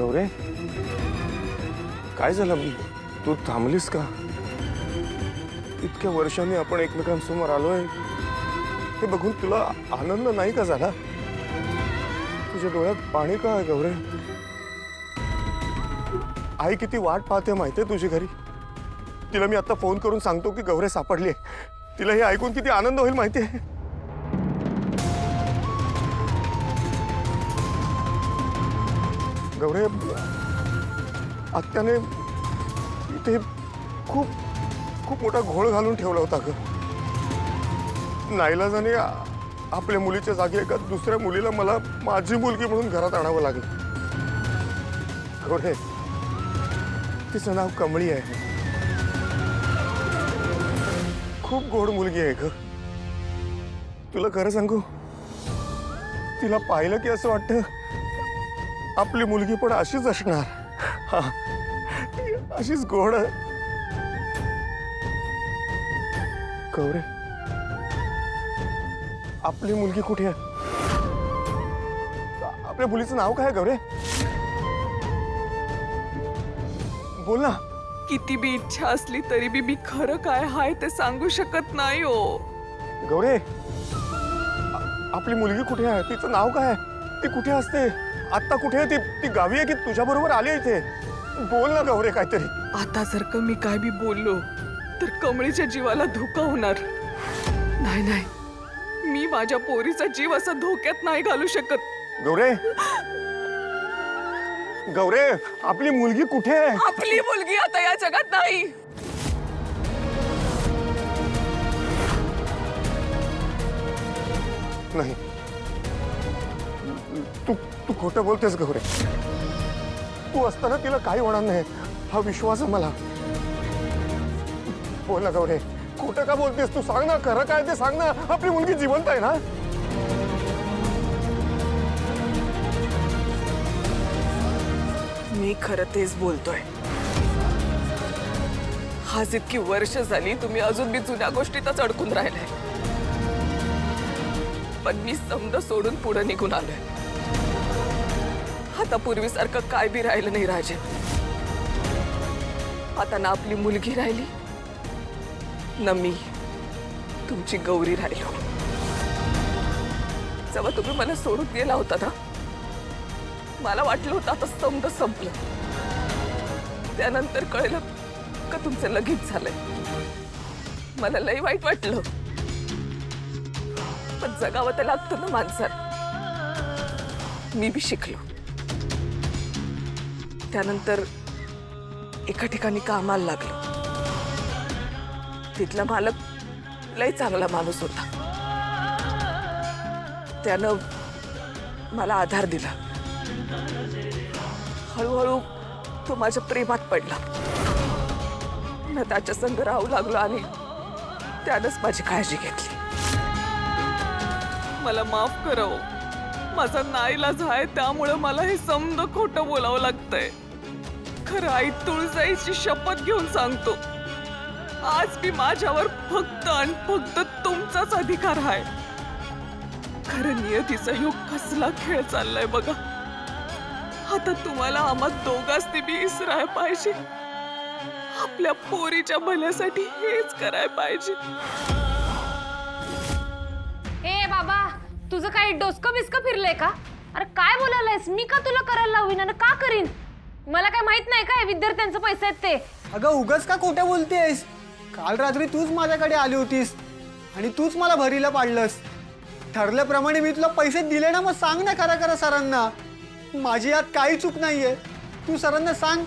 गौरे काय झालं? तू थांबलीस का? इतक्या वर्षांनी आपण एकमेकांसमोर आलोय हे बघून तुला आनंद नाही का झाला? तुझ्या डोळ्यात पाणी का आहे गौरे? आई किती वाट पाहते माहितीये तुझी घरी. तिला मी आता फोन करून सांगतो की गौरे सापडली. तिला हे ऐकून किती आनंद होईल माहितीये. गौरे आत्याने इथे खूप खूप मोठा घोळ घालून ठेवला होता ग. नाईलाजाने आपल्या मुलीच्या जागी एका दुसऱ्या मुलीला मला माझी मुलगी म्हणून घरात आणावं लागलं. गौरे तिचं नाव कमळी आहे. खूप गोड मुलगी आहे ग. तुला खरं सांगू, तिला पाहिलं की असं वाटतं आपली मुलगी पण अशीच असणार. हा, अशीच गोड. गौरे आपली मुलगी कुठे आहे? आपल्या मुलीचं नाव काय आहे गौरे? बोल ना. किती बी इच्छा असली तरी बी मी खरं काय हाय ते सांगू शकत नाही हो. गौरे आपली मुलगी कुठे आहे? तिचं नाव काय आहे? ती कुठे असते आता? कुठे आहे ती? ती गावी आहे की तुझ्या बरोबर आली इथे? बोल ना गौरे काहीतरी. आता जर का मी काय बी बोललो तर कमळीच्या जीवाला धोका होणार. नाही नाही, मी माझ्या पोरीचा जीव असा धोक्यात नाही घालू शकत. गौरे गौरे आपली मुलगी कुठे आहे? आपली मुलगी आता या जगात नाही. नाही, तू तू खोटं बोलतेस गौरे. तू असताना तिला काही होणार नाही हा विश्वास आहे मला. बोल ना गौरे, खोटं का बोलतेस तू? सांग ना, खरं काय ते सांग ना. आपली मुलगी जिवंत आहे ना? मी खरं तेच बोलतोय. आज इतकी वर्ष झाली तुम्ही अजून बी जुन्या गोष्टीतच अडकून राहिलाय. पण मी समज सोडून पुढे निघून आलोय. आता पूर्वीसारखं काय बी राहिलं नाही राजे. आता ना आपली मुलगी राहिली ना मी तुमची गौरी राहिलो. जेव्हा तुम्ही मला सोडून गेला होता ना, मला वाटलं होतं आता समज संपलं. त्यानंतर कळलं का तुमचं लगीच झालंय. मला लई वाईट वाटलं. पण जगावं तर लागतं ना माणसाला. मी बी शिकलो. त्यानंतर एका ठिकाणी कामाला लागलो. तिथला मालक लई चांगला माणूस होता. त्यानं मला आधार दिला. हळूहळू तो माझ्या प्रेमात पडला. मी त्याच्या संग राहू लागलो आणि त्यानंच माझी काळजी घेतली. मला माफ करा हो. माझा नाईलाज आहे, त्यामुळे मला हे समज खोटं बोलावं लागतंय. खरं आई तुळजाईची शपथ घेऊन सांगतो, आज मी माझ्यावर फक्त आणि फक्त तुमचाच अधिकार आहे. खरं नियतीचा योग कसला खेळ चाललाय बघा. आता तुम्हाला आम्हा दोघांनी बी इसराय पाहिजे. आपल्या पोरीच्या भल्यासाठी हेच कराय पाहिजे. ए बाबा, तुझं काही डोसकं बिस्कं फिरलंय का? अरे काय बोलायलायस? मी का तुला करायला लावीन आणि का करीन? मला काय माहित नाही काय विद्यार्थ्यांचे पैसे आहेत ते? अगं उगाच का खोटं बोलतेस? काल रात्री तूच माझ्याकडे आली होतीस आणि तूच मला भरीला पाडलंस. ठरल्याप्रमाणे मी तुला पैसे दिले ना, मग सांग ना खरं खरं सरांना. माझी यात काही चूक नाहीये. तू सरांना सांग,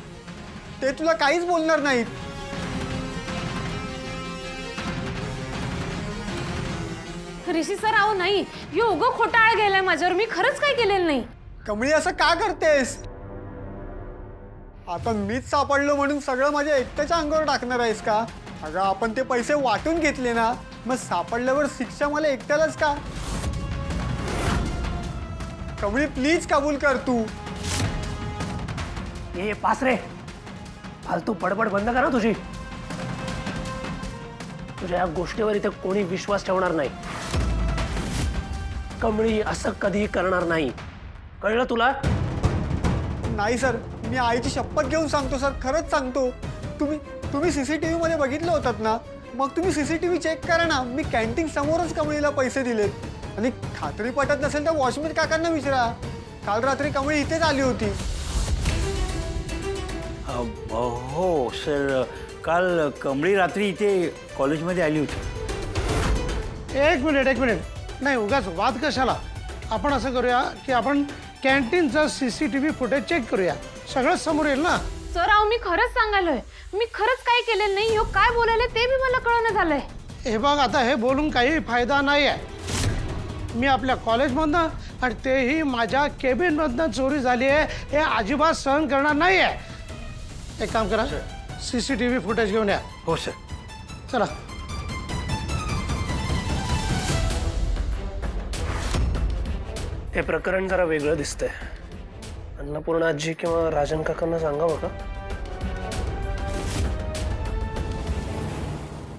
ते तुला काहीच बोलणार नाहीत. ऋषी सर अहो नाही, यो उगं खोटा आळ गेलाय माझ्यावर. मी खरंच काही केलेलं नाही. कमळी असं का करतेस? आता मीच सापडलो म्हणून सगळं माझ्या एकट्याच्या अंगावर टाकणार आहेस का? अगं आपण ते पैसे वाटून घेतले ना, मग सापडल्यावर शिक्षा मला एकट्यालाच का? कमळी प्लीज कबूल कर तू. ये पास रे, फालतू बडबड बंद कर ना तुझी. तुझ्या या गोष्टीवर इथे कोणी विश्वास ठेवणार नाही. कमळी असं कधीही करणार नाही, कळलं तुला? नाही सर, मी आईची शपथ घेऊन सांगतो सर, खरंच सांगतो. तुम्ही CCTV मध्ये बघितलं होतात ना, मग तुम्ही CCTV चेक करा ना. मी कॅन्टीन समोरच कमळीला पैसे दिलेत. आणि खात्री पटत नसेल तर वॉचमॅन काकांना विचारा. काल रात्री कमळी इथेच आली होती. हो सर, काल कमळी रात्री इथे कॉलेजमध्ये आली होती. एक मिनिट नाही, उगाच वाद कशाला. आपण असं करूया की आपण कॅन्टीनचा CCTV फुटेज चेक करूया, सगळंच समोर येईल ना. सर अहो मी खरंच सांगायलोय, मी खरंच काही केलेलं नाही. ह्यो काय बोलायले ते बी मला कळणं झालंय. हे बघ, आता हे बोलून काही फायदा नाही आहे. मी आपल्या कॉलेजमधनं आणि तेही माझ्या केबिनमधनं चोरी झाली आहे हे अजिबात सहन करणार नाही आहे. एक काम करा, CCTV फुटेज घेऊन या. हो सर. चला. हे प्रकरण जरा वेगळं दिसतंय. अन्नपूर्णा आजी किंवा राजन काकांना सांगावं का?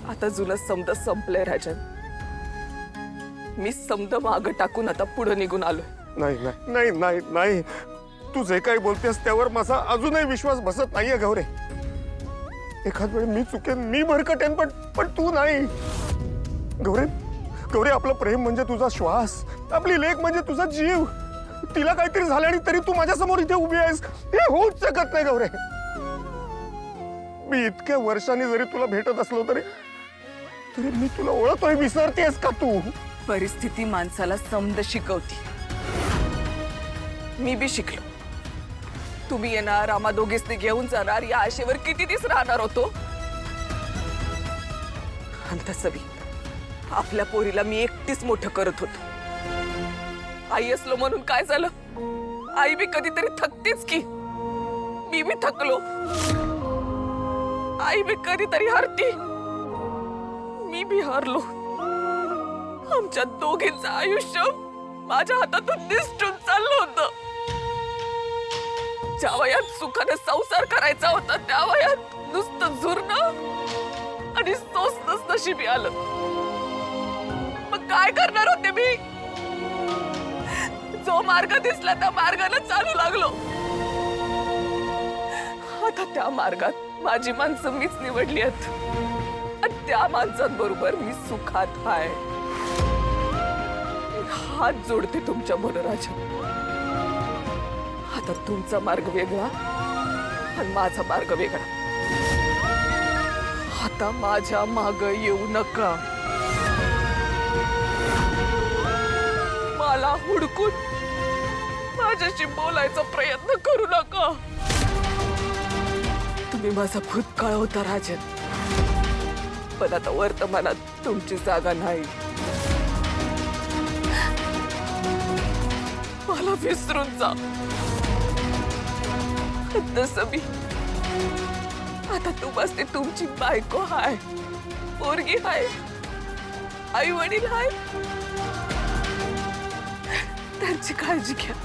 आता जुनं समद संपलंय राजन. मी समद मागं टाकून आता पुढे निघून आलोय. नाही नाही नाही नाही नाही, तू जे काही बोलतेस त्यावर माझा अजूनही विश्वास बसत नाहीये गौरे. एखाद वेळ मी चुकेन, मी भरकटेन, पण तू नाही. गौरे गौरे, आपलं प्रेम म्हणजे तुझा श्वास, आपली लेक म्हणजे तुझा जीव. तिला काहीतरी झालं आणि तरी तू माझ्या समोर इथे उभी आहेस, हे होऊच शकत नाही गौरे. मी इतक्या वर्षांनी जरी तुला भेटत असलो तरी मी तुला ओळखतोय. विसरतेस का तू? परिस्थिती माणसाला समद शिकवती. मी बी शिकलो. तुम्ही येणार, आम्हा दोघींनी घेऊन जाणार या आशेवर किती दिवस राहणार होतो. आणि तसं बी आपल्या पोरीला मी एकटीच मोठं करत होतो. आई असलो म्हणून काय झालं, आई बी कधीतरी थकतेच की. मी बी थकलो. आई बी कधीतरी हरती, मी बी हरलो. आमच्या दोघींचं आयुष्य माझ्या हातातून निसटून चाललं होतं. ज्या वयात सुखाने संसार करायचा होता त्या वयात नुसतं झुरणं आणि सोसनच नशिबी आलं. मग काय करणार होते मी? जो मार्ग दिसला त्या मार्गाने चालू लागलो. आता त्या मार्गात माझी माणसं मीच निवडली आहेत आणि त्या माणसांबरोबर मी सुखात आहे. हात जोडते तुमच्या मनोराजा. आता तुमचा मार्ग वेगळा आणि माझा मार्ग वेगळा. आता माझ्या माग येऊ नका. मला हुडकून माझ्याशी बोलायचा प्रयत्न करू नका. तुम्ही माझा भूतकाळ होता राजन, पण आता वर्तमानात तुमची जागा नाही. मला विसरून जा. तसं मी आता तुम्हाला तुमची बायको हाय, पोरगी हाय, आई वडील हाय. त्यांची काळजी घ्या.